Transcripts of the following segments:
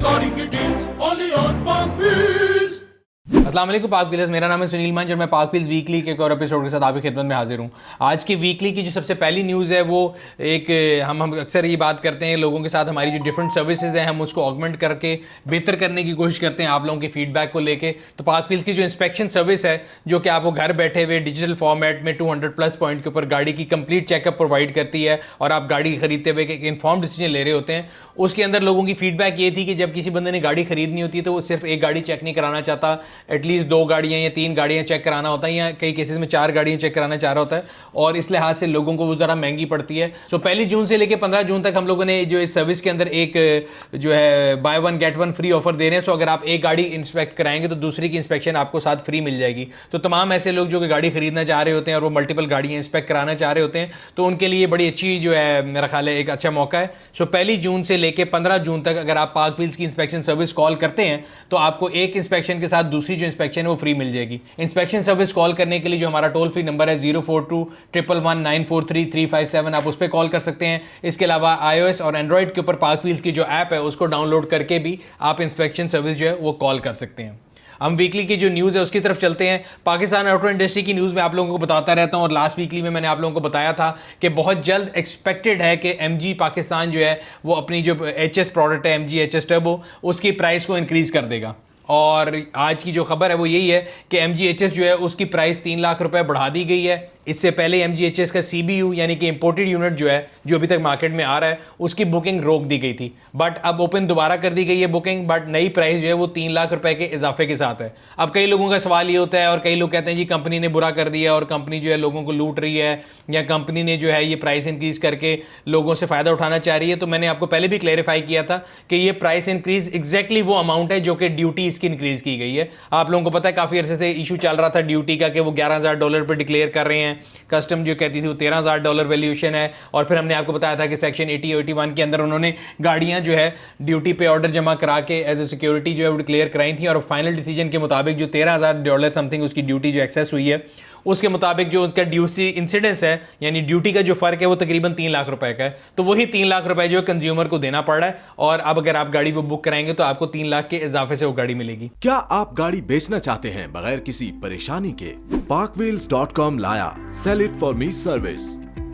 गाड़ी की deals only on पाक व्हील्स। अस्सलाम वालेकुम पाक व्हीलर्स, मेरा नाम है सुनील मान और मैं पाक व्हील्स वीकली के एक और एपिसोड के साथ आपकी खिदमत में हाजिर हूँ। आज की वीकली की जो सबसे पहली न्यूज़ है वो एक हम अक्सर ये बात करते हैं लोगों के साथ, हमारी जो डिफरेंट सर्विसेज हैं हम उसको ऑगमेंट करके बेहतर करने की कोशिश करते हैं आप लोगों के फीडबैक को लेके। तो पाक व्हील्स की जो इंस्पेक्शन सर्विस है जो कि आपको घर बैठे हुए डिजिटल फॉर्मेट में 200+ पॉइंट के ऊपर गाड़ी की कंप्लीट चेकअप प्रोवाइड करती है और आप गाड़ी खरीदते हुए एक इन्फॉर्म डिसीजन ले रहे होते हैं। उसके अंदर लोगों की फीडबैक ये थी कि जब किसी बंदे ने गाड़ी खरीदनी होती है तो वो सिर्फ एक गाड़ी चेक नहीं कराना चाहता, एटलीस्ट 2 गाड़ियां या 3 गाड़ियां चेक कराना होता है, या कई केसेस में 4 गाड़ियां चेक कराना चाह रहा होता है और इस लिहाज से लोगों को वो ज़रा महंगी पड़ती है। सो 1 जून से लेकर 15 जून तक हम लोगों ने जो इस सर्विस के अंदर एक जो है बाय 1 गेट 1 फ्री ऑफर दे रहे हैं। सो अगर आप एक गाड़ी इंस्पेक्ट कराएंगे तो दूसरी की इंस्पेक्शन आपको साथ फ्री मिल जाएगी। तो तमाम ऐसे लोग जो कि गाड़ी खरीदना चाह रहे होते हैं और वो मल्टीपल गाड़ियां इंस्पेक्ट कराना चाह रहे होते हैं तो उनके लिए बड़ी अच्छी जो है मेरा ख्याल है एक अच्छा मौका है। सो 1 जून से लेकर 15 जून तक अगर आप पाक व्हील्स की इंस्पेक्शन सर्विस कॉल करते हैं तो आपको एक इंस्पेक्शन के साथ दूसरी जो इंस्पेक्शन है वो फ्री मिल जाएगी। इंस्पेक्शन सर्विस कॉल करने के लिए जो हमारा टोल फ्री नंबर है 042111943357 आप उस पर कॉल कर सकते हैं। इसके अलावा iOS और एंड्रॉइड के ऊपर पाक व्हील्स की जो ऐप है उसको डाउनलोड करके भी आप इंस्पेक्शन सर्विस जो है वो कॉल कर सकते हैं। हम वीकली की जो न्यूज़ है उसकी तरफ चलते हैं। पाकिस्तान ऑटो इंडस्ट्री की न्यूज़ में आप लोगों को बताता रहता हूं और लास्ट वीकली में मैंने आप लोगों को बताया था कि बहुत जल्द एक्सपेक्टेड है कि MG पाकिस्तान जो है वो अपनी जो HS प्रोडक्ट है MG HS टर्बो उसकी प्राइस को इंक्रीज़ कर देगा। और आज की जो खबर है वो यही है कि MG HS जो है उसकी प्राइस 3 लाख रुपए बढ़ा दी गई है। इससे पहले MG HS का CBU यानी कि इंपोर्टेड यूनिट जो है जो अभी तक मार्केट में आ रहा है उसकी बुकिंग रोक दी गई थी, बट अब ओपन दोबारा कर दी गई है बुकिंग, बट नई प्राइस जो है वो 3 लाख रुपए के इजाफे के साथ है। अब कई लोगों का सवाल ये होता है और कई लोग कहते हैं जी कंपनी ने बुरा कर दिया और कंपनी जो है लोगों को लूट रही है या कंपनी ने जो है ये प्राइस इंक्रीज करके लोगों से फ़ायदा उठाना चाह रही है। तो मैंने आपको पहले भी क्लेरिफाई किया था कि ये प्राइस इंक्रीज एग्जैक्टली वो अमाउंट है जो कि ड्यूटी इसकी इंक्रीज की गई है। आप लोगों को पता है काफ़ी अरसे से इशू चल रहा था ड्यूटी का कि वो $11,000 पर डिक्लेयर कर रहे हैं, कस्टम जो कहती थी वो $13,000 वैल्यूएशन है। और फिर हमने आपको बताया था कि सेक्शन 80 और 81 के अंदर उन्होंने गाड़ियां जो है ड्यूटी पे ऑर्डर जमा करा के एज ए सिक्योरिटी जो है वो डिक्लेयर कराई थी और फाइनल डिसीजन के मुताबिक जो $13,000 समथिंग उसकी ड्यूटी जो एक्सेस हुई है उसके मुताबिक जो उसका ड्यूटी इंसिडेंस है यानी ड्यूटी का जो फर्क है वो तकरीबन 3 लाख रुपए का है। तो वही 3 लाख रुपए जो कंज्यूमर को देना पड़ रहा है और अब अगर आप गाड़ी वो बुक कराएंगे तो आपको 3 लाख के इजाफे से वो गाड़ी मिलेगी। क्या आप गाड़ी बेचना चाहते हैं बगैर किसी परेशानी के? parkwheels.com लाया sell it for me service.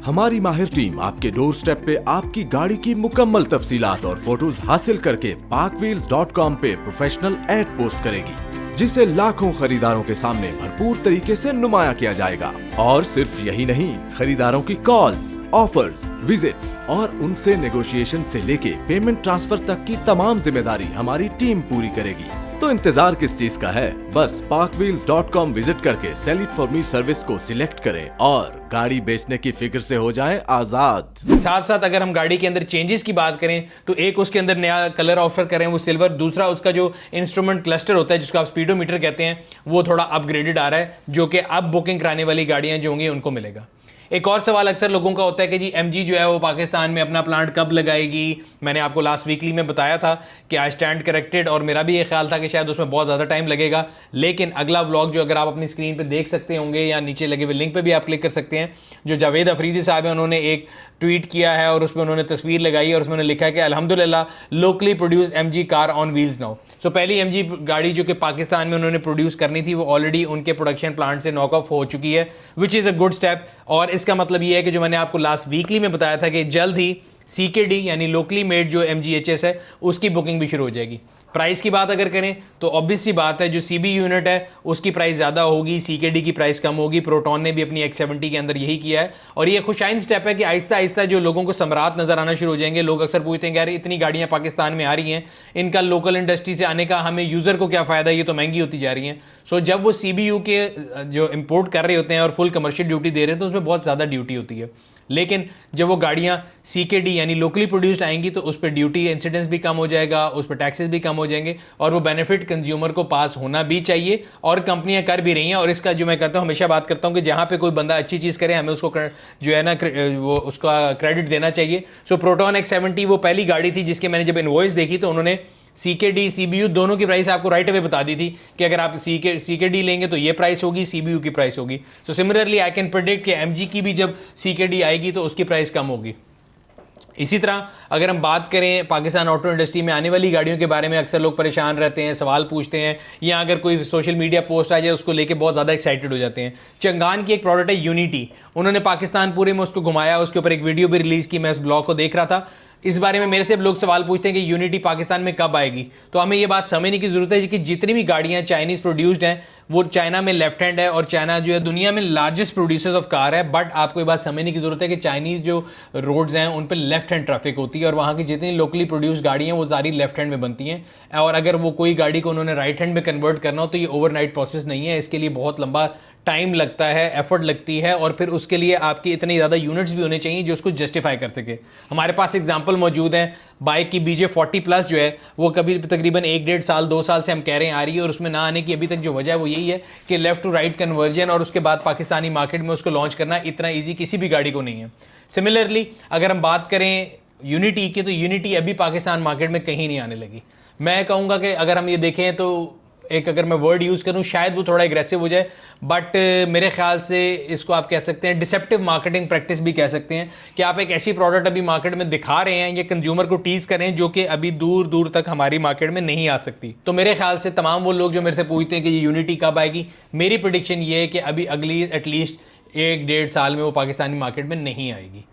हमारी माहिर टीम आपके डोर स्टेप पे आपकी गाड़ी की मुकम्मल तफसीलात और फोटोज हासिल करके parkwheels.com पे प्रोफेशनल एड पोस्ट करेगी जिसे लाखों खरीदारों के सामने भरपूर तरीके से नुमाया किया जाएगा। और सिर्फ यही नहीं, खरीदारों की कॉल्स, ऑफर्स, विजिट्स और उनसे नेगोशिएशन से लेके पेमेंट ट्रांसफर तक की तमाम जिम्मेदारी हमारी टीम पूरी करेगी। तो इंतजार किस चीज का है? बस parkwheels.com विजिट करके sell it for me service को सिलेक्ट करें और गाड़ी बेचने की फिक्र से हो जाएं आजाद। साथ साथ अगर हम गाड़ी के अंदर चेंजेस की बात करें तो एक उसके अंदर नया कलर ऑफर करें वो सिल्वर, दूसरा उसका जो इंस्ट्रूमेंट क्लस्टर होता है जिसको आप स्पीडोमीटर कहते हैं वो थोड़ा अपग्रेडेड आ रहा है जो कि अब बुकिंग कराने वाली गाड़ियां जो होंगी उनको मिलेगा। एक और सवाल अक्सर लोगों का होता है कि जी MG जो है वो पाकिस्तान में अपना प्लांट कब लगाएगी। मैंने आपको लास्ट वीकली में बताया था कि आई स्टैंड करेक्टेड और मेरा भी ये ख्याल था कि शायद उसमें बहुत ज़्यादा टाइम लगेगा, लेकिन अगला व्लॉग जो अगर आप अपनी स्क्रीन पे देख सकते होंगे या नीचे लगे हुए लिंक पे भी आप क्लिक कर सकते हैं, जो जावेद अफरीदी साहब हैं उन्होंने एक ट्वीट किया है और उसमें उन्होंने तस्वीर लगाई है और उसमें लिखा है कि अल्हम्दुलिल्लाह locally produce MG car on wheels now. So पहली MG गाड़ी जो कि पाकिस्तान में उन्होंने प्रोड्यूस करनी थी वो ऑलरेडी उनके प्रोडक्शन प्लांट से नॉक ऑफ हो चुकी है, which is a good step. और इसका मतलब ये है कि जो मैंने आपको लास्ट वीकली में बताया था कि जल्द ही CKD यानी लोकली मेड जो MG HS है उसकी बुकिंग भी शुरू हो जाएगी। प्राइस की बात अगर करें तो ऑब्वियस सी बात है जो CB यूनिट है उसकी प्राइस ज़्यादा होगी, CKD की प्राइस कम होगी। प्रोटॉन ने भी अपनी X70 के अंदर यही किया है और ये खुशाइन स्टेप है कि आहिस्ता आहिस्ता जो लोगों को समरात नज़र आना शुरू हो जाएंगे। लोग अक्सर पूछते हैं कि यार इतनी गाड़ियाँ पाकिस्तान में आ रही हैं, इनका लोकल इंडस्ट्री से आने का हमें यूज़र को क्या फ़ायदा, ये तो महंगी होती जा रही हैं। सो जब वो CBU के जो इम्पोर्ट कर रहे होते हैं और फुल कमर्शियल ड्यूटी दे रहे हैं तो उसमें बहुत ज़्यादा ड्यूटी होती है, लेकिन जब वो गाड़ियाँ CKD यानी लोकली प्रोड्यूस्ड आएंगी तो उस पर ड्यूटी इंसिडेंस भी कम हो जाएगा, उस पर टैक्सेस भी कम हो जाएंगे और वो बेनिफिट कंज्यूमर को पास होना भी चाहिए और कंपनियां कर भी रही हैं। और इसका जो मैं कहता हूँ हमेशा बात करता हूँ कि जहाँ पे कोई बंदा अच्छी चीज़ करे हमें उसको जो है ना वो उसका क्रेडिट देना चाहिए। सो प्रोटॉन X70 वो पहली गाड़ी थी जिसके मैंने जब इनवॉइस देखी तो उन्होंने CKD CBU दोनों की प्राइस आपको राइट अवे बता दी थी कि अगर आप CKD लेंगे तो ये प्राइस होगी, CBU की प्राइस होगी। So similarly I can predict कि MG की भी जब CKD आएगी तो उसकी प्राइस कम होगी। इसी तरह अगर हम बात करें पाकिस्तान ऑटो इंडस्ट्री में आने वाली गाड़ियों के बारे में, अक्सर लोग परेशान रहते हैं, सवाल पूछते हैं, या अगर कोई सोशल मीडिया पोस्ट आ जाए उसको लेके बहुत ज़्यादा एक्साइटेड हो जाते हैं। चंगान की एक प्रोडक्ट है यूनिटी, उन्होंने पाकिस्तान पूरे में उसको घुमाया, उसके ऊपर एक वीडियो भी रिलीज़ की, मैं उस ब्लॉग को देख रहा था। इस बारे में मेरे से लोग सवाल पूछते हैं कि यूनिटी पाकिस्तान में कब आएगी। तो हमें ये बात समझने की ज़रूरत है कि जितनी भी गाड़ियाँ चाइनीज़ प्रोड्यूस्ड हैं वो चाइना में लेफ्ट हैंड है, और चाइना जो है दुनिया में लार्जेस्ट प्रोड्यूसर्स ऑफ कार है। बट आपको ये बात समझने की ज़रूरत है कि चाइनीज़ जो रोड्स हैं उन पर लेफ्ट हैंड ट्रैफिक होती है, और वहाँ की जितनी लोकली प्रोड्यूस्ड गाड़ियाँ वो सारी लेफ्ट हैंड में बनती हैं। और अगर वो कोई गाड़ी को उन्होंने राइट हैंड में कन्वर्ट करना हो तो ये ओवरनाइट प्रोसेस नहीं है, इसके लिए बहुत लंबा टाइम लगता है, एफर्ट लगती है, और फिर उसके लिए आपकी इतनी ज़्यादा यूनिट्स भी होने चाहिए जो उसको जस्टिफाई कर सके। हमारे पास एग्जांपल मौजूद है, बाइक की BJ40 प्लस जो है वो कभी तकरीबन 1-1.5 साल 2 साल से हम कह रहे हैं आ रही है, और उसमें ना आने की अभी तक जो वजह है वो यही है कि लेफ्ट टू राइट कन्वर्जन, और उसके बाद पाकिस्तानी मार्केट में उसको लॉन्च करना इतना ईजी किसी भी गाड़ी को नहीं है। सिमिलरली अगर हम बात करें यूनिटी की, तो यूनिटी अभी पाकिस्तान मार्केट में कहीं नहीं आने लगी। मैं कहूँगा कि अगर हम ये देखें तो एक, अगर मैं वर्ड यूज़ करूं शायद वो थोड़ा एग्रेसिव हो जाए, बट मेरे ख्याल से इसको आप कह सकते हैं डिसेप्टिव मार्केटिंग प्रैक्टिस भी कह सकते हैं, कि आप एक ऐसी प्रोडक्ट अभी मार्केट में दिखा रहे हैं या कंज्यूमर को टीज़ करें जो कि अभी दूर दूर तक हमारी मार्केट में नहीं आ सकती। तो मेरे ख्याल से तमाम वो लोग जो मेरे से पूछते हैं कि ये यूनिटी कब आएगी, मेरी प्रेडिक्शन ये है कि अभी अगली एटलीस्ट 1-1.5 साल में वो पाकिस्तानी मार्केट में नहीं आएगी।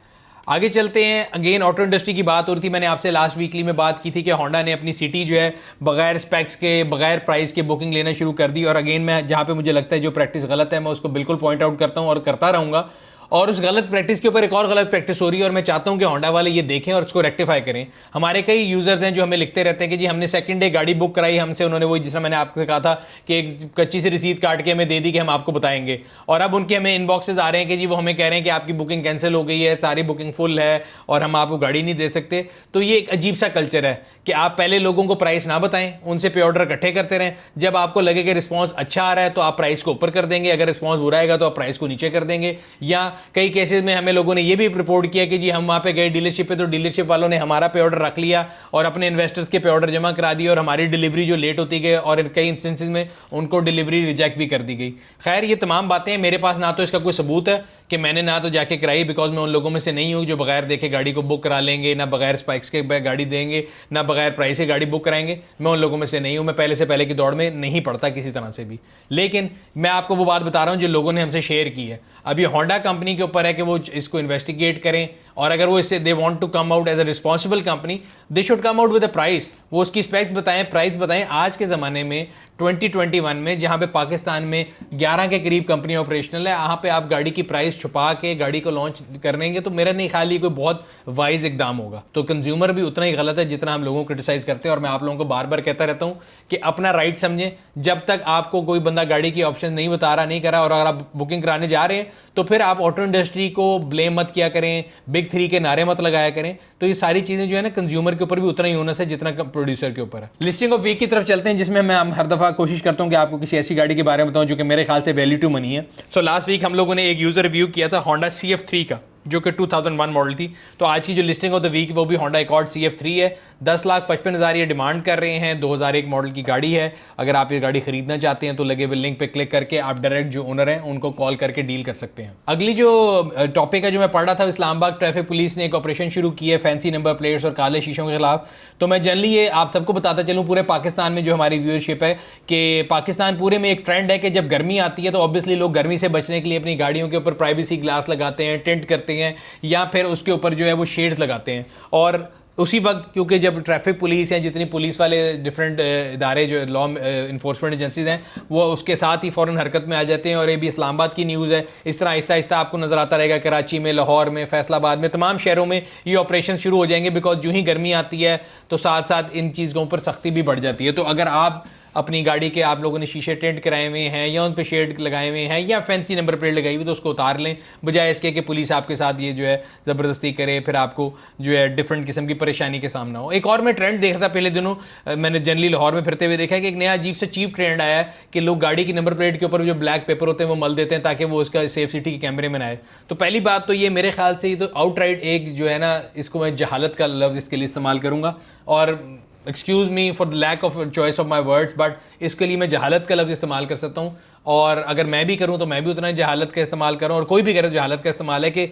आगे चलते हैं। अगेन ऑटो इंडस्ट्री की बात हो रही थी, मैंने आपसे लास्ट वीकली में बात की थी कि होंडा ने अपनी सिटी जो है बगैर स्पेक्स के, बगैर प्राइस के बुकिंग लेना शुरू कर दी। और अगेन मैं जहाँ पे मुझे लगता है जो प्रैक्टिस गलत है मैं उसको बिल्कुल पॉइंट आउट करता हूँ और करता रहूँगा। और उस गलत प्रैक्टिस के ऊपर एक और गलत प्रैक्टिस हो रही है, और मैं चाहता हूं कि होंडा वाले ये देखें और उसको रेक्टिफाई करें। हमारे कई यूजर्स हैं जो हमें लिखते रहते हैं कि जी हमने सेकंड डे गाड़ी बुक कराई, हमसे उन्होंने वही जिस तरह मैंने आपसे कहा था कि एक कच्ची सी रसीद काट के हमें दे दी कि हम आपको बताएंगे, और अब उनके हमें इनबॉक्सेज आ रहे हैं कि जी वो हमें कह रहे हैं कि आपकी बुकिंग कैंसिल हो गई है, सारी बुकिंग फुल है और हम आपको गाड़ी नहीं दे सकते। तो ये एक अजीब सा कल्चर है कि आप पहले लोगों को प्राइस ना बताएं, उनसे पे ऑर्डर इकट्ठे करते रहें, जब आपको लगे कि रिस्पॉन्स अच्छा आ रहा है तो आप प्राइस को ऊपर कर देंगे, अगर रिस्पॉन्स बुरा आएगा तो आप प्राइस को नीचे कर देंगे। या कई केसेस में हमें लोगों ने ये भी रिपोर्ट किया कि जी हम वहां पे गए डीलरशिप पे, तो डीलरशिप वालों ने हमारा पे ऑर्डर रख लिया और अपने इन्वेस्टर्स के पे ऑर्डर जमा करा दिए, और हमारी डिलीवरी जो लेट होती गई और कई इंस्टेंसेस में उनको डिलीवरी रिजेक्ट भी कर दी गई। खैर ये तमाम बातें मेरे पास ना तो इसका कोई सबूत है कि मैंने ना तो जाके कराई, बिकॉज मैं उन लोगों में से नहीं हूं जो बगैर देखे गाड़ी को बुक करा लेंगे, ना बगैर स्पाइक्स के गाड़ी देंगे, ना बगैर प्राइस के गाड़ी बुक कराएंगे। मैं उन लोगों में से नहीं हूं, मैं पहले से पहले की दौड़ में नहीं पड़ता किसी तरह से भी। लेकिन मैं आपको वो बात बता रहा हूं जो लोगों ने हमसे शेयर की है। अब ये होंडा कंपनी के ऊपर है कि वो इसको इन्वेस्टिगेट करें, और अगर वो इससे they want to come out as a responsible company, they should come out with a price. वो उसकी स्पेक्स बताएं, प्राइस बताएं। आज के ज़माने में 2021 में जहाँ पे पाकिस्तान में 11 के करीब कंपनी ऑपरेशनल है, वहाँ पे आप गाड़ी की प्राइस छुपा के गाड़ी को लॉन्च करेंगे तो मेरा नहीं ख्याल ये कोई बहुत वाइज इकदाम होगा। तो कंज्यूमर भी उतना ही गलत है जितना हम लोगों को क्रिटिसाइज करते हैं। और मैं आप लोगों को बार बार कहता रहता हूँ कि अपना राइट समझें। जब तक आपको कोई बंदा गाड़ी की ऑप्शन नहीं बता रहा, नहीं करा, और अगर आप बुकिंग कराने जा रहे हैं तो फिर आप ऑटो इंडस्ट्री को ब्लेम मत किया करें, बिग 3 के नारे मत लगाया करें। तो ये सारी चीज़ें जो है ना कंज्यूमर के ऊपर भी उतना ही होना है जितना प्रोड्यूसर के ऊपर है। लिस्टिंग ऑफ वीक की तरफ चलते हैं, जिसमें मैं हर दफ़ा कोशिश करता हूँ कि आपको किसी ऐसी गाड़ी के बारे में बताऊँ जो कि मेरे ख्याल से वैल्यू टू मनी है। सो लास्ट वीक हम लोगों ने एक यूज़र रिव्यू किया था होंडा CF3 का, जो कि 2001 मॉडल थी। तो आज की जो लिस्टिंग ऑफ द वीक वो भी होंडा एकॉर्ड CF3 है। 10,55,000 ये डिमांड कर रहे हैं। 2001 मॉडल की गाड़ी है। अगर आप ये गाड़ी खरीदना चाहते हैं तो लगे हुए लिंक पे क्लिक करके आप डायरेक्ट जो ओनर हैं उनको कॉल करके डील कर सकते हैं। अगली जो टॉपिक है जो मैं पढ़ रहा था, इस्लामाबाद ट्रैफिक पुलिस ने एक ऑपरेशन शुरू की है फैंसी नंबर प्लेट्स और काले शीशों के खिलाफ। तो मैं जनरली ये आप सबको बताता चलूँ पूरे पाकिस्तान में जो हमारी व्यूअरशिप है कि पाकिस्तान पूरे में एक ट्रेंड है कि जब गर्मी आती है तो ऑब्वियसली लोग गर्मी से बचने के लिए अपनी गाड़ियों के ऊपर प्राइवेसी ग्लास लगाते हैं, टेंट करते हैं, या फिर उसके ऊपर जो है वो शेड्स लगाते हैं। और उसी वक्त क्योंकि जब ट्रैफिक पुलिस हैं, जितनी पुलिस वाले डिफरेंट इदारे जो लॉ इन्फोर्समेंट एजेंसीज हैं वो उसके साथ ही फ़ौरन हरकत में आ जाते हैं। और ये भी इस्लामाबाद की न्यूज़ है। इस तरह आहिस्ता आहिस्ता आपको नज़र आता रहेगा कराची में, लाहौर में, फैसलाबाद में, तमाम शहरों में ये ऑपरेशन शुरू हो जाएंगे। बिकॉज जो ही गर्मी आती है तो साथ साथ इन चीज़ों पर सख्ती भी बढ़ जाती है। तो अगर आप अपनी गाड़ी के आप लोगों ने शीशे टेंट कराए हुए हैं या उन पे शेड लगाए हुए हैं या फैंसी नंबर प्लेट लगाई हुई तो उसको उतार लें, बजाय इसके कि पुलिस आपके साथ ये जो है ज़बरदस्ती करे, फिर आपको जो है डिफरेंट किस्म की परेशानी के सामना हो। एक और मैं ट्रेंड देख रहा था पहले दिनों, मैंने जनरली लाहौर में फिरते हुए देखा है कि एक नया अजीब सा चीप ट्रेंड आया है कि लोग गाड़ी की नंबर प्लेट के ऊपर जो ब्लैक पेपर होते हैं वो मल देते हैं ताकि वो उसका सेफ सिटी के कैमरे में ना आए। तो पहली बात तो ये मेरे ख्याल से ये तो आउटराइट एक जो है ना, इसको मैं जहालत का लफ्ज़ इसके लिए इस्तेमाल करूँगा, और excuse me for the lack of choice of my words, but इसके लिए मैं जहालत का लफ्ज़ इस्तेमाल कर सकता हूँ। और अगर मैं भी करूं तो मैं भी उतना जहालत का इस्तेमाल करूं, और कोई भी करे तो जहालत का इस्तेमाल है कि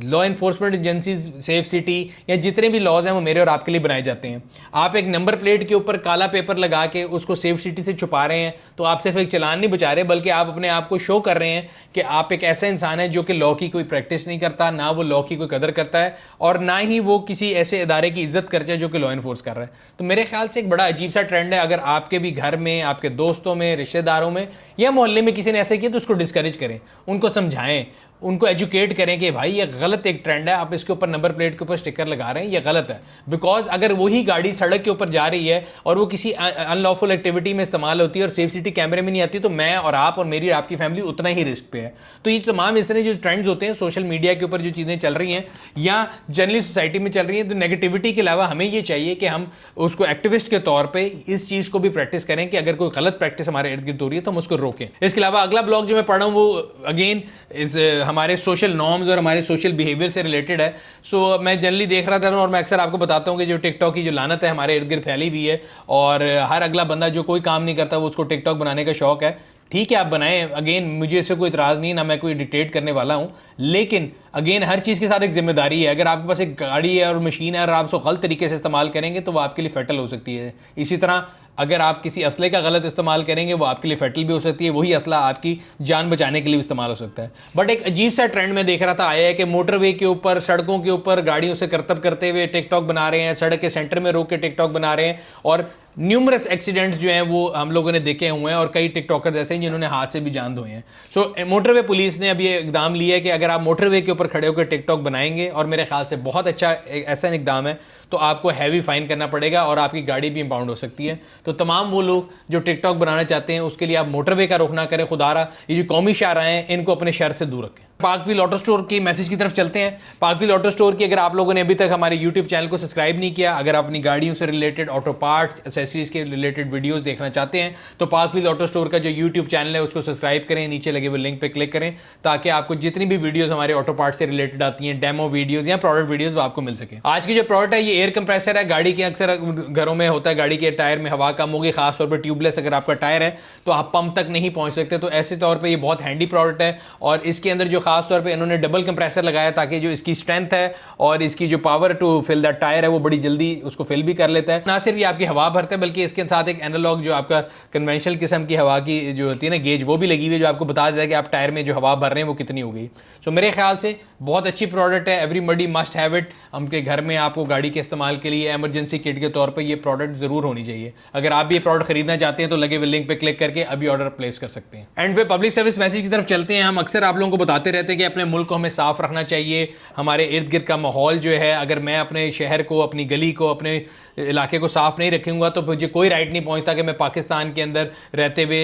law enforcement agencies, safe city या जितने भी लॉज हैं वो मेरे और आपके लिए बनाए जाते हैं। आप एक नंबर प्लेट के ऊपर काला पेपर लगा के उसको सेफ सिटी से छुपा रहे हैं तो आप सिर्फ एक चालान नहीं बचा रहे, बल्कि आप अपने आप को शो कर रहे हैं कि आप एक ऐसा इंसान है जो कि लॉ की कोई प्रैक्टिस नहीं करता, ना वो लॉ की कोई कदर करता है और ना ही वो किसी ऐसे इदारे की इज्जत करता है जो कि लॉ इन्फोर्स कर रहा है। तो मेरे ख्याल से एक बड़ा अजीब सा ट्रेंड है। अगर आपके भी घर में, आपके दोस्तों में, रिश्तेदारों में या मोहल्ले में किसी ने ऐसे किया तो उसको डिस्करेज करें, उनको समझाएं, उनको एजुकेट करें कि भाई ये गलत एक ट्रेंड है, आप इसके ऊपर नंबर प्लेट के ऊपर स्टिकर लगा रहे हैं, ये गलत है। बिकॉज अगर वही गाड़ी सड़क के ऊपर जा रही है और वो किसी अनलॉफुल एक्टिविटी में इस्तेमाल होती है और सेफ सिटी कैमरे में नहीं आती, तो मैं और आप और मेरी और आपकी फैमिली उतना ही रिस्क पे है। तो ये तमाम इस तरह जो ट्रेंड्स होते हैं सोशल मीडिया के ऊपर, जो चीज़ें चल रही हैं या जनरली सोसाइटी में चल रही हैं, तो नेगेटिविटी के अलावा हमें ये चाहिए कि हम उसको एक्टिविस्ट के तौर पर इस चीज़ को भी प्रैक्टिस करें कि अगर कोई गलत प्रैक्टिस हमारे इर्द गिर्द हो रही है तो हम उसको रोकें। इसके अलावा अगला ब्लॉग जो मैं पढ़ रहा हूँ वो अगेन इस हमारे सोशल नॉर्म्स और हमारे सोशल बिहेवियर से रिलेटेड है। सो मैं जनरली देख रहा था और मैं अक्सर आपको बताता हूँ कि जो टिकटॉक की जो लानत है हमारे इर्द गिर्द फैली हुई है और हर अगला बंदा जो कोई काम नहीं करता वो उसको टिकटॉक बनाने का शौक है। ठीक है, आप बनाएं, अगेन मुझे इससे कोई इतराज़ नहीं, ना मैं कोई डिक्टेट करने वाला हूँ, लेकिन अगेन हर चीज़ के साथ एक जिम्मेदारी है। अगर आपके पास एक गाड़ी है और मशीन है और आप उसको गलत तरीके से इस्तेमाल करेंगे तो वो आपके लिए फैटल हो सकती है। इसी तरह अगर आप किसी असले का गलत इस्तेमाल करेंगे वो आपके लिए फैटल भी हो सकती है, वही असला आपकी जान बचाने के लिए भी इस्तेमाल हो सकता है। बट एक अजीब सा ट्रेंड मैं देख रहा था आया है कि मोटरवे के ऊपर, सड़कों के ऊपर गाड़ियों से करतब करते हुए टिकटॉक बना रहे हैं, सड़क के सेंटर में रोक के टिकटॉक बना रहे हैं और न्यूमरस एक्सीडेंट्स जो हैं वो हम लोगों ने देखे हुए हैं और कई टिकटॉकर ऐसे हैं जिन्होंने हाथ से भी जान धोए हैं। सो मोटरवे पुलिस ने अभी इकदाम लिया है कि अगर आप मोटरवे के ऊपर खड़े होकर टिकटॉक बनाएंगे, और मेरे ख्याल से बहुत अच्छा ऐसा इकदाम है, तो आपको हैवी फाइन करना पड़ेगा और आपकी गाड़ी भी इंपाउंड हो सकती है। तो तमाम वो लोग जो टिकटॉक बनाना चाहते हैं उसके लिए आप मोटरवे का रुख ना करें। खुदारा ये जो कौमी शाहराह हैं इनको अपने शर से दूर रखें। पार्कव्हील ऑटो स्टोर की मैसेज की तरफ चलते हैं। पार्कव्हील ऑटो स्टोर की अगर आप लोगों ने अभी तक हमारे यूट्यूब चैनल को सब्सक्राइब नहीं किया, अगर आप अपनी गाड़ियों से रिलेटेड ऑटो पार्ट्स, एक्सेसरीज के रिलेटेड वीडियोस देखना चाहते हैं तो पार्कव्हील ऑटो स्टोर का जो यूट्यूब चैनल है उसको सब्सक्राइब करें, नीचे लगे हुए लिंक पे क्लिक करें ताकि आपको जितनी भी वीडियोस हमारे ऑटो पार्ट्स से रिलेटेड आती हैं, डेमो वीडियोस या प्रोडक्ट वीडियोस, वो आपको मिल सके। आज की जो प्रोडक्ट है ये एयर कंप्रेसर है। गाड़ी के अक्सर घरों में होता है, गाड़ी के टायर में हवा कम होगी, खासतौर पर ट्यूबलेस अगर आपका टायर है तो आप पंप तक नहीं पहुंच सकते, तो ऐसे तौर पर ये बहुत हैंडी प्रोडक्ट है। और इसके अंदर जो खासतौर पर इन्होंने डबल कंप्रेसर लगाया ताकि जो इसकी स्ट्रेंथ है और इसकी जो power to fill that tyre है वो बड़ी जल्दी उसको फिल भी कर लेता है। ना सिर्फ ये आपकी हवा भरता है बल्कि इसके साथ एक एनालॉग जो आपका कन्वेंशनल किस्म की हवा की जो होती है ना गेज, वो भी लगी हुई है जो आपको बता देता है कि आप टायर में जो हवा भर रहे हैं वो कितनी हो गई। सो मेरे ख्याल से बहुत अच्छी प्रोडक्ट है, एवरीबॉडी मस्ट हैव इट। आपके घर में आपको गाड़ी के इस्तेमाल के लिए एमरजेंसी किट के तौर पर ये प्रोडक्ट जरूर होनी चाहिए। अगर आप भी ये प्रोडक्ट खरीदना चाहते हैं तो लगे हुए लिंक पे क्लिक करके अभी ऑर्डर प्लेस कर सकते हैं। एंड पे पब्लिक सर्विस मैसेज की तरफ चलते हैं। हम अक्सर आप लोगों को बताते रहते हैं कि अपने मुल्क को हमें साफ रखना चाहिए, हमारे इर्द गिर्द का माहौल जो है, अगर मैं अपने शहर को, अपनी गली को, अपने इलाके को साफ नहीं रखूंगा तो मुझे कोई राइट नहीं पहुंचता कि मैं पाकिस्तान के अंदर रहते हुए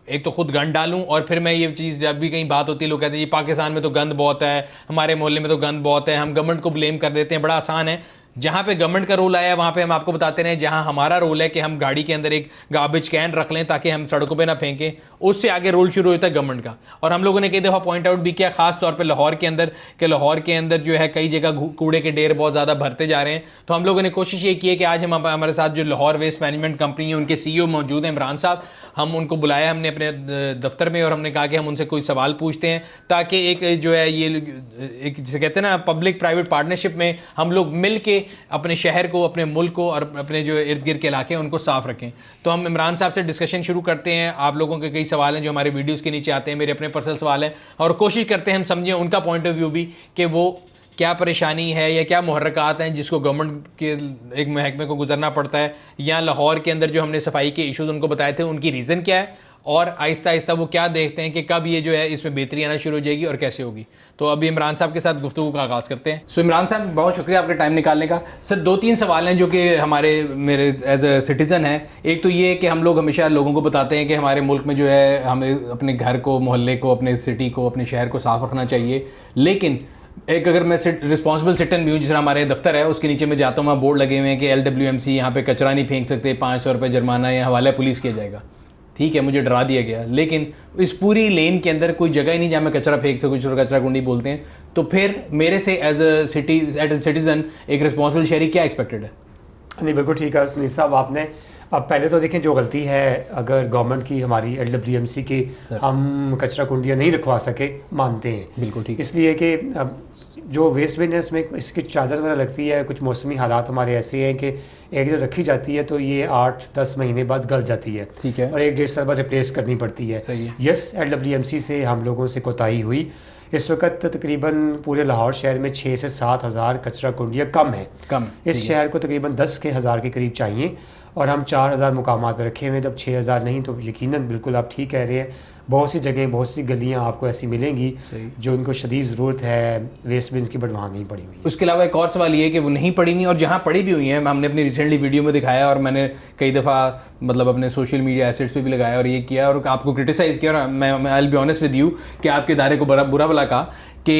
एक तो खुद गंद डालूं और फिर मैं ये चीज़, जब भी कहीं बात होती है लोग कहते हैं ये पाकिस्तान में तो गंद बहुत है, हमारे मोहल्ले में तो गंद बहुत है, हम गवर्नमेंट को ब्लेम कर देते हैं। बड़ा आसान है, जहाँ पे गवर्नमेंट का रोल आया है वहाँ पे हम आपको बताते रहे, जहाँ हमारा रोल है कि हम गाड़ी के अंदर एक गार्बेज कैन रख लें ताकि हम सड़कों पे ना फेंकें, उससे आगे रोल शुरू होता है गवर्नमेंट का। और हम लोगों ने कई दफ़ा पॉइंट आउट भी किया, खास तौर पे लाहौर के अंदर, कि लाहौर के अंदर जो है कई जगह कूड़े के ढेर बहुत ज़्यादा भरते जा रहे हैं। तो हम लोगों ने कोशिश ये की है कि आज हम हमारे साथ जो लाहौर वेस्ट मैनेजमेंट कंपनी है उनके CEO मौजूद हैं, इमरान साहब, हम उनको बुलाया हमने अपने दफ्तर में और हमने कहा कि हम उनसे कोई सवाल पूछते हैं ताकि एक जो है ये एक जिसे कहते हैं ना पब्लिक प्राइवेट पार्टनरशिप में हम लोग मिल के अपने शहर को, अपने मुल्क को और अपने जो इर्द गिर्द के इलाके हैं उनको साफ रखें। तो हम इमरान साहब से डिस्कशन शुरू करते हैं। आप लोगों के कई सवाल हैं जो हमारे वीडियोस के नीचे आते हैं, मेरे अपने पर्सनल सवाल हैं, और कोशिश करते हैं हम समझें उनका पॉइंट ऑफ व्यू भी कि वो क्या परेशानी है या क्या मुहर्रकात हैं जिसको गवर्नमेंट के एक महकमे को गुजरना पड़ता है, या लाहौर के अंदर जो हमने सफाई के इश्यूज़ उनको बताए थे उनकी रीज़न क्या है, और आहिस्ता आहिस्ता वो क्या देखते हैं कि कब ये जो है इसमें बेहतरी आना शुरू हो जाएगी और कैसे होगी। तो अभी इमरान साहब के साथ गुफ्तगू का आगाज़ करते हैं। सो इमरान साहब, बहुत शुक्रिया आपके टाइम निकालने का। सर, 2-3 सवाल हैं जो कि मेरे एज ए सिटीज़न हैं। एक तो ये कि हम लोग हमेशा लोगों को बताते हैं कि हमारे मुल्क में जो है हमें अपने घर को, मोहल्ले को, अपने सिटी को, अपने शहर को साफ़ रखना चाहिए, लेकिन एक अगर मैं रिस्पॉन्सिबल सिटीजन भी हूँ, जिस तरह हमारे दफ्तर है उसके नीचे मैं जाता हूँ, वहाँ बोर्ड लगे हुए हैं कि LWMC यहाँ पे कचरा नहीं फेंक सकते, 500 रुपये जुर्माना या हवाला पुलिस किया जाएगा। ठीक है, मुझे डरा दिया गया, लेकिन इस पूरी लेन के अंदर कोई जगह ही नहीं जहाँ मैं कचरा फेंक सकूँ, जिसको कचरा कुंडी बोलते हैं। तो फिर मेरे से एज ए सिटीज़न एक रिस्पॉन्सिबल शहरी क्या एक्सपेक्टेड है? नहीं, बिल्कुल ठीक है सुनील साहब, आपने अब पहले तो देखें जो गलती है अगर गवर्नमेंट की हमारी LWMC की हम कचरा कुंडियाँ नहीं रखवा सके मानते हैं बिल्कुल ठीक, इसलिए कि अब जो वेस्ट बिन है उसमें इसकी चादर वगैरह लगती है, कुछ मौसमी हालात हमारे ऐसे हैं कि एक जगह रखी जाती है तो ये 8-10 महीने बाद गल जाती है, ठीक है, और 1-1.5 साल बाद रिप्लेस करनी पड़ती है। सही है। यस, LWMC से हम लोगों से कोताही हुई। इस वक्त तकरीबन पूरे लाहौर शहर में 6 से 7 हज़ार कचरा कुंडियाँ कम है। इस शहर को तकरीबन 10 के हज़ार के करीब चाहिए और हम 4000 मुकामात पर रखे हुए हैं। जब 6000 नहीं तो यकीनन बिल्कुल आप ठीक कह रहे हैं, बहुत सी जगह बहुत सी गलियां आपको ऐसी मिलेंगी जो उनको शदीद ज़रूरत है वेस्ट बिन्स की, बट वहाँ नहीं पड़ी हुई है। उसके अलावा एक और सवाल ये है कि वो नहीं पड़ी नहीं, और जहाँ पड़ी भी हुई हैं हमने अपनी रिसेंटली वीडियो में दिखाया और मैंने कई दफ़ा मतलब अपने सोशल मीडिया एसेट्स पे भी लगाया और ये किया और आपको क्रिटिसाइज़ किया, और मैं I will be honest with you कि आपके इदारे को बुरा भला कहा कि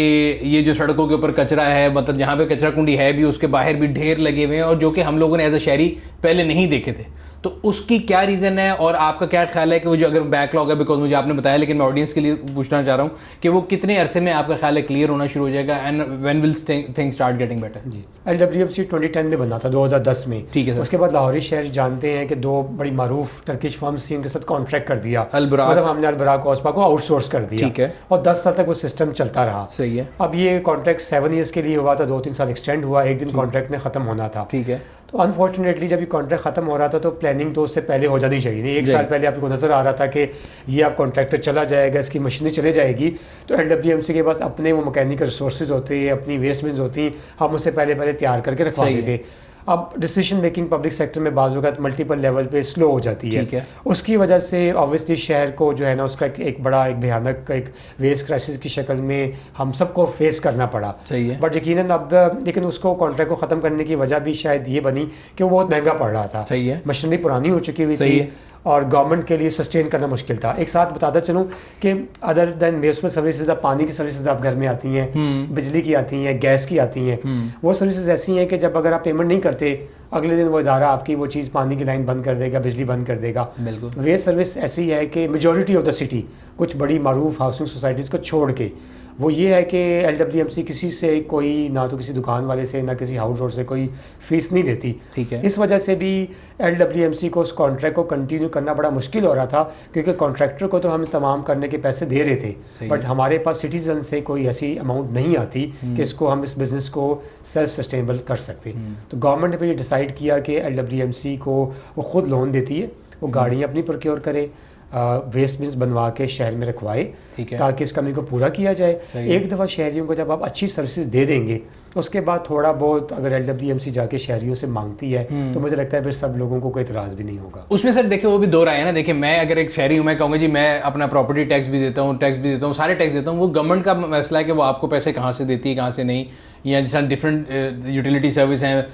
ये जो सड़कों के ऊपर कचरा है, मतलब जहाँ पे कचरा कुंडी है भी उसके बाहर भी ढेर लगे हुए हैं, और जो कि हम लोगों ने एज अ शहरी पहले नहीं देखे थे। तो उसकी क्या रीज़न है और आपका क्या ख्याल है कि वो जो अगर बैकलॉग है, बिकॉज मुझे आपने बताया, लेकिन मैं ऑडियंस के लिए पूछना चाह रहा हूँ कि वो कितने अरसे में आपका ख्याल है क्लियर होना शुरू हो जाएगा, and when will things start getting better? जी, LWMC 2010 में बना था, 2010 में, ठीक है सर। उसके बाद लाहौरी शहर जानते हैं कि 2 बड़ी मारूफ टर्किश फर्म्स थी, उनके साथ कॉन्ट्रैक्ट कर दिया, मतलब हमने अलबराक ओस्पा को आउटसोर्स कर दिया, ठीक है, और 10 साल तक वो सिस्टम चलता रहा। सही है। अब ये कॉन्ट्रैक्ट 7 ईयर्स के लिए हुआ था, 2-3 साल एक्सटेंड हुआ, एक दिन कॉन्ट्रैक्ट ने ख़त्म होना था, ठीक है। तो अनफॉर्चुनेटली जब ये कॉन्ट्रैक्ट ख़त्म हो रहा था तो प्लानिंग तो उससे पहले हो जानी चाहिए नहीं, 1 साल पहले आपको नज़र आ रहा था कि ये आप कॉन्ट्रैक्टर चला जाएगा, इसकी मशीनें चले जाएगी, तो LWMC के पास अपने वो मैकेनिकल रिसोर्सेज होते हैं, अपनी वेस्ट बिन्स होती हैं, हम उससे पहले तैयार करके रखवा देते। अब डिसीजन मेकिंग पब्लिक सेक्टर में बाज़ वक़्त मल्टीपल लेवल पे स्लो हो जाती है, उसकी वजह से ऑब्वियसली शहर को जो है ना उसका एक बड़ा एक भयानक एक वेस्ट क्राइसिस की शक्ल में हम सबको फेस करना पड़ा। सही है। बट यकीनन अब लेकिन उसको कॉन्ट्रैक्ट को ख़त्म करने की वजह भी शायद ये बनी कि वो बहुत महंगा पड़ रहा था। सही है। मशीनरी पुरानी हो चुकी हुई थी और गवर्नमेंट के लिए सस्टेन करना मुश्किल था। एक साथ बताता चलूँ कि अदर देन म्यूनिसिपल सर्विसेज, पानी की सर्विसेज आप घर में आती हैं, बिजली की आती हैं, गैस की आती हैं, वो सर्विसेज ऐसी हैं कि जब अगर आप पेमेंट नहीं करते अगले दिन वो इदारा आपकी वो चीज़ पानी की लाइन बंद कर देगा, बिजली बंद कर देगा। वेस्ट सर्विस ऐसी है कि मेजॉरिटी ऑफ द सिटी, कुछ बड़ी मारूफ हाउसिंग सोसाइटीज़ को छोड़ के, वो ये है कि LWMC किसी से कोई ना तो किसी दुकान वाले से ना किसी हाउस होल्ड से कोई फीस नहीं लेती, ठीक है। इस वजह से भी LWMC को उस कॉन्ट्रैक्ट को कंटिन्यू करना बड़ा मुश्किल हो रहा था, क्योंकि कॉन्ट्रैक्टर को तो हम तमाम करने के पैसे दे रहे थे, बट हमारे पास सिटीजन से कोई ऐसी अमाउंट नहीं आती कि इसको हम इस बिज़नेस को सेल्फ सस्टेनेबल कर सकते। तो गवर्नमेंट ने फिर ये डिसाइड किया कि LWMC को वो खुद लोन देती है, वो गाड़ियाँ अपनी प्रोक्योर करे, वेस्ट बिन्स बनवा के शहर में रखवाए ताकि इस कमी को पूरा किया जाए। एक दफ़ा शहरियों को जब आप अच्छी सर्विसेज दे देंगे उसके बाद थोड़ा बहुत अगर LWMC जाके शहरियों से मांगती है तो मुझे लगता है फिर सब लोगों को कोई इतराज़ भी नहीं होगा उसमें। सर देखिए वो भी दो राय है ना, देखिए मैं अगर एक शहरी हूँ मैं कहूँगा जी मैं अपना प्रॉपर्टी टैक्स भी देता हूँ, सारे टैक्स देता हूँ, वो गवर्नमेंट का मसला है कि वो आपको पैसे कहाँ से देती है कहाँ से नहीं, या जिस तरह डिफरेंट यूटिलिटी सर्विस हैं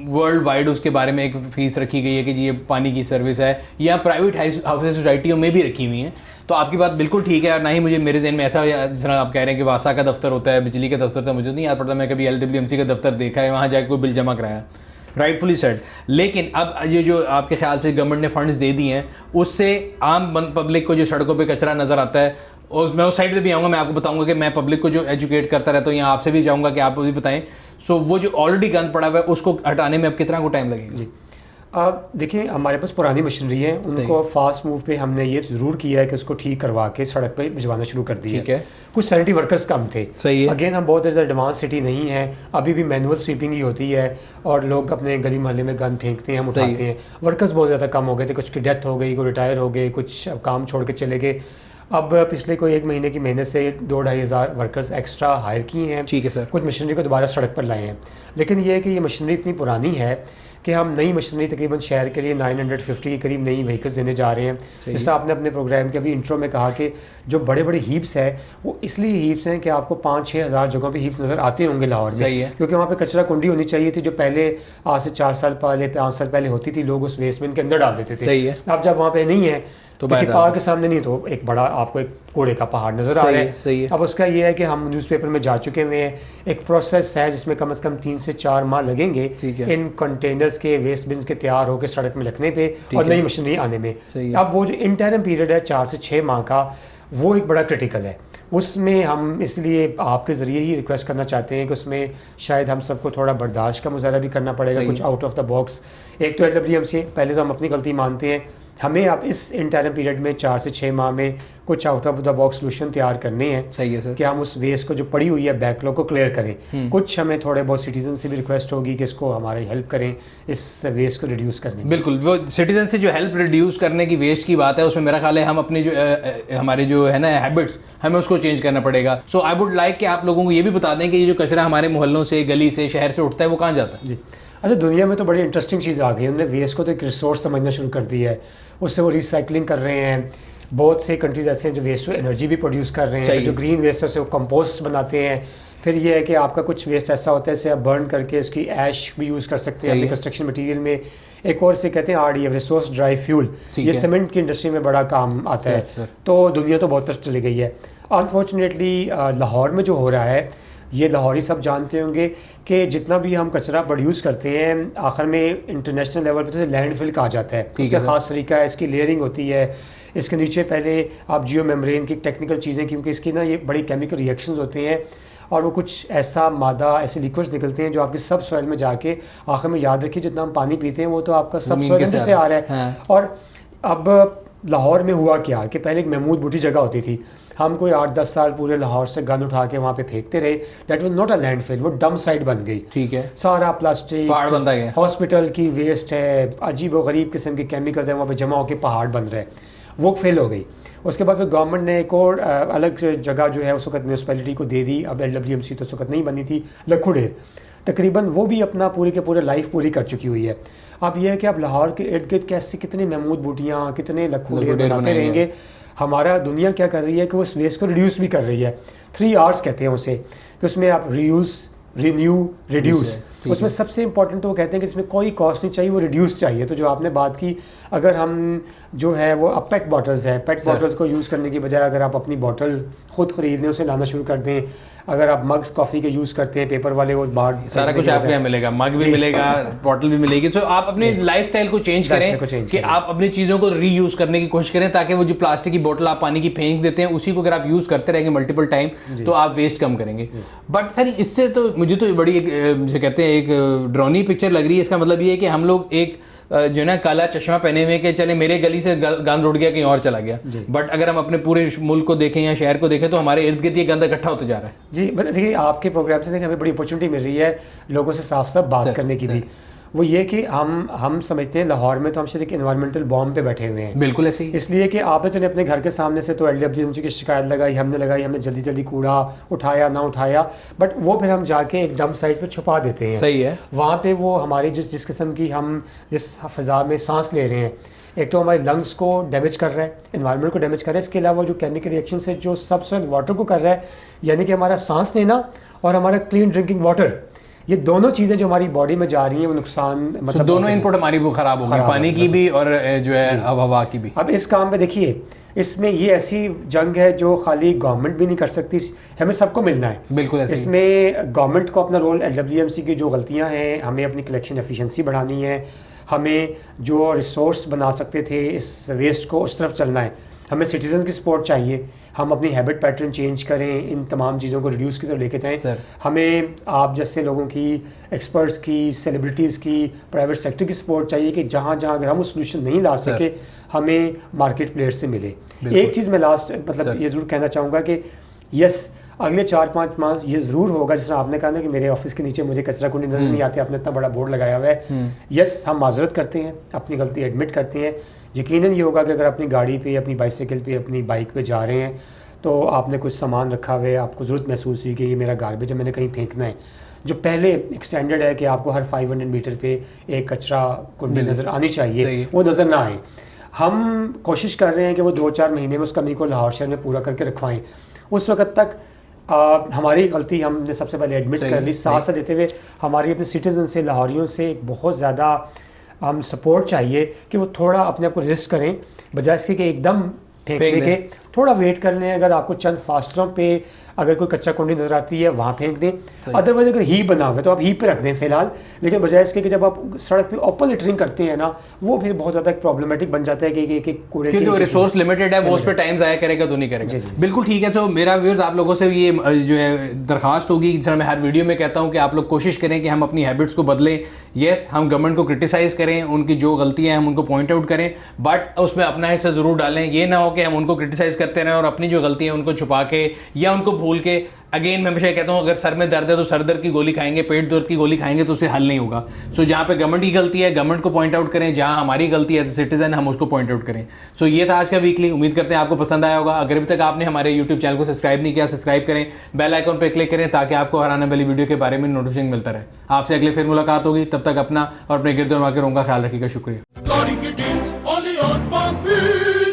वर्ल्ड वाइड उसके बारे में एक फ़ीस रखी गई है कि जी ये पानी की सर्विस है, या प्राइवेट हाउस सोसाइटियों में भी रखी हुई हैं। तो आपकी बात बिल्कुल ठीक है, और ना ही मुझे मेरे जहन में ऐसा जिस तरह आप कह रहे हैं कि वासा का दफ्तर होता है, बिजली का दफ्तर था, मुझे नहीं याद पड़ता मैं कभी LWMC का दफ्तर देखा है वहाँ जाकर कोई बिल जमा कराया, राइटफुली सेड। लेकिन अब ये जो आपके ख्याल से गवर्नमेंट ने फंड्स दे दिए हैं उससे आम पब्लिक को जो सड़कों पे कचरा नज़र आता है, और मैं उस साइड पे भी आऊँगा, मैं आपको बताऊँगा कि मैं पब्लिक को जो एजुकेट करता रहता हूँ, यहाँ आपसे भी चाहूँगा कि आप भी बताएं। सो वो जो ऑलरेडी गंद पड़ा हुआ है उसको हटाने में अब कितना को टाइम लगेगा? जी देखिए हमारे पास पुरानी मशीनरी है, उनको फास्ट मूव पे हमने ये ज़रूर किया है कि उसको ठीक करवा के सड़क पे भिजवाना शुरू कर दिया है। कुछ सैनिटरी वर्कर्स कम थे, सही है। अगेन हम बहुत ज़्यादा एडवांस सिटी नहीं है, अभी भी मैनुअल स्वीपिंग ही होती है और लोग अपने गली मोहल्ले में गंद फेंकते हैं, हम उठाते हैं। वर्कर्स बहुत ज़्यादा कम हो गए थे, कुछ की डेथ हो गई, कोई रिटायर हो गए, कुछ काम छोड़ के चले गए। अब पिछले कोई 1 महीने की मेहनत से 2-2.5 हज़ार वर्कर्स एक्स्ट्रा हायर किए हैं, ठीक है सर। कुछ मशीनरी को दोबारा सड़क पर लाए हैं, लेकिन ये है कि ये मशीनरी इतनी पुरानी है कि हम नई मशीनरी तकरीबन शहर के लिए 950 के करीब नई व्हीकल्स देने जा रहे हैं। जिस तरह आपने अपने प्रोग्राम के अभी इंट्रो में कहा कि जो बड़े बड़े हीप्स है वो इसलिए हीप्स हैं कि आपको 5-6 हज़ार जगहों पे हीप्स नज़र आते होंगे लाहौर में, क्योंकि वहाँ पे कचरा कुंडी होनी चाहिए थी जो पहले आज से 4 साल पहले 5 साल पहले होती थी, लोग उस वेस्ट बिन के अंदर डाल देते थे। सही है। अब जब वहाँ पे नहीं है तो किसी पार्क के सामने नहीं, तो एक बड़ा आपको एक कूड़े का पहाड़ नज़र आ रहा है। सही है। अब उसका ये है कि हम न्यूज़पेपर में जा चुके हुए हैं, एक प्रोसेस है जिसमें कम से कम 3 से 4 माह लगेंगे इन कंटेनर्स के वेस्ट बिन्स के तैयार होकर सड़क में रखने पे और नई मशीनरी आने में। अब वो जो इंटरम पीरियड है 4 से 6 माह का, वो एक बड़ा क्रिटिकल है। उसमें हम इसलिए आपके ज़रिए ही रिक्वेस्ट करना चाहते हैं कि उसमें शायद हम सबको थोड़ा बर्दाश्त का मुजाहरा भी करना पड़ेगा, कुछ आउट ऑफ द बॉक्स। एक तो LWDMC पहले तो हम अपनी गलती मानते हैं, हमें आप इस इंटरम पीरियड में 4 से 6 माह में कुछ out of the box solution तैयार करने हैं। सही है सर। कि हम उस वेस्ट को जो पड़ी हुई है बैकलॉग को क्लियर करें। कुछ हमें थोड़े बहुत सिटीजन से भी रिक्वेस्ट होगी कि इसको हमारी हेल्प करें इस वेस्ट को रिड्यूस करने में। बिल्कुल, वो सिटीजन से जो हेल्प रिड्यूस करने की वेस्ट की बात है उसमें मेरा ख्याल है हम अपनी जो हमारे जो है ना हैबिट्स, हमें उसको चेंज करना पड़ेगा। सो आई वुड लाइक कि आप लोगों को ये भी बता दें कि ये जो कचरा हमारे मोहल्लों से, गली से, शहर से उठता है वो कहाँ जाता है। जी अच्छा, दुनिया में तो बड़ी इंटरेस्टिंग चीज़ आ गई है, उन्होंने वेस्ट को तो एक रिसोर्स समझना शुरू कर दिया है, उससे वो रिसाइकलिंग कर रहे हैं। बहुत से कंट्रीज ऐसे हैं जो वेस्ट एनर्जी भी प्रोड्यूस कर रहे हैं, जो ग्रीन वेस्ट है उसे वो कंपोस्ट बनाते हैं। फिर ये है कि आपका कुछ वेस्ट ऐसा होता है जिसे आप बर्न करके उसकी ऐश भी यूज़ कर सकते हैं अपने कंस्ट्रक्शन मटीरियल में। एक और से कहते हैं RDF, रिसोर्स ड्राई फ्यूल, ये सीमेंट की इंडस्ट्री में बड़ा काम आता है। तो दुनिया तो बहुत तरफ चली गई है। अनफॉर्चुनेटली लाहौर में जो हो रहा है, ये लाहौरी सब जानते होंगे कि जितना भी हम कचरा प्रोड्यूस करते हैं आखिर में इंटरनेशनल लेवल पे तो लैंडफिल कहा जाता है। इसका ख़ास तरीका है, इसकी लेयरिंग होती है, इसके नीचे पहले आप जियो मेम्ब्रेन की टेक्निकल चीज़ें, क्योंकि इसकी ना ये बड़ी केमिकल रिएक्शंस होते हैं और वो कुछ ऐसा मादा, ऐसे लिक्विड्स निकलते हैं जो आपके सब सॉइल में जाके आखिर में याद रखिए जितना हम पानी पीते हैं वो तो आपका सब सॉइल से आ रहा है। और अब लाहौर में हुआ क्या कि पहले एक महमूद बूटी जगह होती थी, हम कोई 8-10 साल पूरे लाहौर से गन उठा के वहाँ पे फेंकते रहे। That was not a landfill, वो डंप साइट बन गई। ठीक है, सारा प्लास्टिक, पहाड़ बनता गया, हॉस्पिटल की वेस्ट है, अजीब व गरीब किस्म के केमिकल्स हैं वहाँ पे जमा होकर पहाड़ बन रहे हैं, वो फेल हो गई। उसके बाद फिर गवर्नमेंट ने एक और अलग जगह जो है उस वक्त म्यूनसिपैलिटी को दे दी। अब LWDMC तो उस वक्त नहीं बनी थी, लखुडेर तकरीबन वो भी अपना पूरी के पूरे लाइफ पूरी कर चुकी हुई है। अब यह है कि अब लाहौर के इर्द गिर्द कैसे कितने महमूद बूटियाँ, कितने लखुडेर बनाते रहेंगे। हमारा दुनिया क्या कर रही है कि वो उस वेस्ट को रिड्यूस भी कर रही है। 3 R's कहते हैं उसे, कि उसमें आप रीयूज़, रिन्यू, रिड्यूस। उसमें सबसे इंपॉर्टेंट तो वो कहते हैं कि इसमें कोई कॉस्ट नहीं चाहिए, वो रिड्यूस चाहिए। तो जो आपने बात की, अगर हम जो है वो अब पेट बॉटल्स है, पेट बॉटल्स को यूज़ करने की बजाय अगर आप अपनी बॉटल खुद ख़रीद लें, उसे लाना शुरू कर दें। अगर आप मग्स कॉफ़ी के यूज़ करते हैं पेपर वाले, वो बाहर सारा कुछ आपको यहाँ मिलेगा, मग भी मिलेगा, बॉटल भी मिलेगी। तो आप अपने लाइफस्टाइल को चेंज करें कि आप अपनी चीज़ों को रीयूज़ करने की कोशिश करें, ताकि वो जो प्लास्टिक की बोतल आप पानी की फेंक देते हैं उसी को अगर आप यूज़ करते रहेंगे मल्टीपल टाइम तो आप वेस्ट कम करेंगे। बट सर इससे तो मुझे तो बड़ी एक जिसे कहते हैं एक ड्रोनी पिक्चर लग रही है। इसका मतलब ये है कि हम लोग एक जो ना काला चश्मा पहने हुए कि चले मेरे गली से गंद उड़ गया कहीं और चला गया, बट अगर हम अपने पूरे मुल्क को देखें या शहर को देखें तो हमारे इर्द गिर्द ये गंद इकट्ठा होते जा रहा है। जी देखिए, आपके प्रोग्राम से हमें बड़ी अपॉर्चुनिटी मिल रही है लोगों से साफ साफ बात करने की भी। वो ये कि हम समझते हैं लाहौर में तो हम शायद एक एनवायरमेंटल बॉम्ब पे बैठे हुए हैं। बिल्कुल ऐसे ही, इसलिए कि आपने तो अपने घर के सामने से तो LWDMC की शिकायत लगाई, हमने जल्दी जल्दी कूड़ा उठाया ना उठाया, बट वो फिर हम जाके एक डंप साइट पे छुपा देते हैं। सही है, वहाँ पे वो हमारी जिस किस्म की हम जिस फ़िज़ा में सांस ले रहे हैं, एक तो हमारे लंग्स को डैमेज कर रहा है, एनवायरनमेंट को डैमेज कर रहा है, इसके अलावा जो केमिकल रिएक्शन से जो सबसॉइल वाटर को कर रहा है, यानी कि हमारा सांस लेना और हमारा क्लीन ड्रिंकिंग वाटर, ये दोनों चीज़ें जो हमारी बॉडी में जा रही हैं वो नुकसान, मतलब दोनों इनपुट हमारी वो ख़राब होगी, पानी की भी और जो है हवा की भी। अब इस काम पे देखिए, इसमें ये ऐसी जंग है जो खाली गवर्नमेंट भी नहीं कर सकती, हमें सबको मिलना है। बिल्कुल ऐसे इसमें गवर्नमेंट को अपना रोल, LWDMC की जो गलतियाँ हैं, हमें अपनी कलेक्शन एफिशिएंसी बढ़ानी है, हमें जो रिसोर्स बना सकते थे इस वेस्ट को उस तरफ चलना है, हमें सिटीजन की सपोर्ट चाहिए, हम अपनी हैबिट पैटर्न चेंज करें, इन तमाम चीज़ों को रिड्यूस की तरफ लेके जाएं। हमें आप जैसे लोगों की, एक्सपर्ट्स की, सेलिब्रिटीज़ की, प्राइवेट सेक्टर की सपोर्ट चाहिए कि जहाँ जहाँ अगर हम उस सोल्यूशन नहीं ला सके हमें मार्केट प्लेयर्स से मिले। एक चीज़ मैं लास्ट मतलब ये ज़रूर कहना चाहूँगा कि यस, अगले 4-5 माह ये ज़रूर होगा, जिस तरह आपने कहा ना कि मेरे ऑफिस के नीचे मुझे कचरा कुंडी नजर नहीं आती, आपने इतना बड़ा बोर्ड लगाया हुआ है। यस, हम माजरत करते हैं, अपनी गलती एडमिट करते हैं। यकीनन ये होगा कि अगर अपनी गाड़ी पे, अपनी बाइसाइकिल पे, अपनी बाइक पे जा रहे हैं तो आपने कुछ सामान रखा हुआ है, आपको ज़रूरत महसूस हुई कि ये मेरा गार्बेज है, मैंने कहीं फेंकना है, जो पहले एक स्टैंडर्ड है कि आपको हर 500 मीटर पे एक कचरा कुंडी नज़र आनी चाहिए, वो नज़र ना आए। हम कोशिश कर रहे हैं कि वो 2-4 महीने में उस कमी को लाहौर शहर में पूरा करके रखवाएं। उस वक्त तक हमारी गलती हमने सबसे पहले एडमिट कर ली, साथ देते हुए हमारी अपने सिटीजन से, लाहौरियों से एक बहुत ज़्यादा हम सपोर्ट चाहिए कि वो थोड़ा अपने आप को रिस्क करें, बजाय इसके कि एकदम फेंकने के थोड़ा वेट कर लें, अगर आपको चंद फासलों पे अगर कोई कच्चा कुंडी नजर आती है वहाँ फेंक दें। अदरवाइज अगर ही बना हुआ है तो आप ही पे रख दें फिलहाल, लेकिन बजाय इसके कि जब आप सड़क पे ओपन लिटरिंग करते हैं ना, वो फिर बहुत ज़्यादा प्रॉब्लमेटिक बन जाता है कि कूड़े क्योंकि रिसोर्स लिमिटेड है, वो उस पर टाइम ज़ाया करेगा तो नहीं करेगा। बिल्कुल ठीक है। तो मेरा व्यूअर्स आप लोगों से ये जो है दरख्वास्त होगी, जिस तरह मैं हर वीडियो में कहता हूँ कि आप लोग कोशिश करें कि हम अपनी हैबिट्स को बदलें। येस, हम गवर्नमेंट को क्रिटिसाइज़ करें, उनकी जो गलतियाँ हैं हम उनको पॉइंट आउट करें, बट उसमें अपना हिस्सा ज़रूर डालें। ये ना हो कि हम उनको क्रिटिसाइज़ करते रहें और अपनी जो गलतियाँ हैं उनको छुपा के या उनको भूल के। अगेन मैं हमेशा कहता हूँ, अगर सर में दर्द है तो सर दर्द की गोली खाएंगे, पेट दर्द की गोली खाएंगे तो उससे हल नहीं होगा। सो जहाँ पे गवर्नमेंट की गलती है गवर्नमेंट को पॉइंट आउट करें, जहाँ हमारी गलती है एज ए सिटीजन हम उसको पॉइंट आउट करें। सो ये था आज का वीकली। उम्मीद करते हैं आपको पसंद आया होगा। अगर अभी तक आपने हमारे यूट्यूब चैनल को सब्सक्राइब नहीं किया, सब्सक्राइब करें, बेल आइकन पर क्लिक करें ताकि आपको हर आने वाली वीडियो के बारे में नोटिफिकेशन मिलता रहे। आपसे अगले फिर मुलाकात होगी, तब तक अपना और अपने गिरद का ख्याल रखिएगा। शुक्रिया। गाड़ी की डील्स only on Parkville.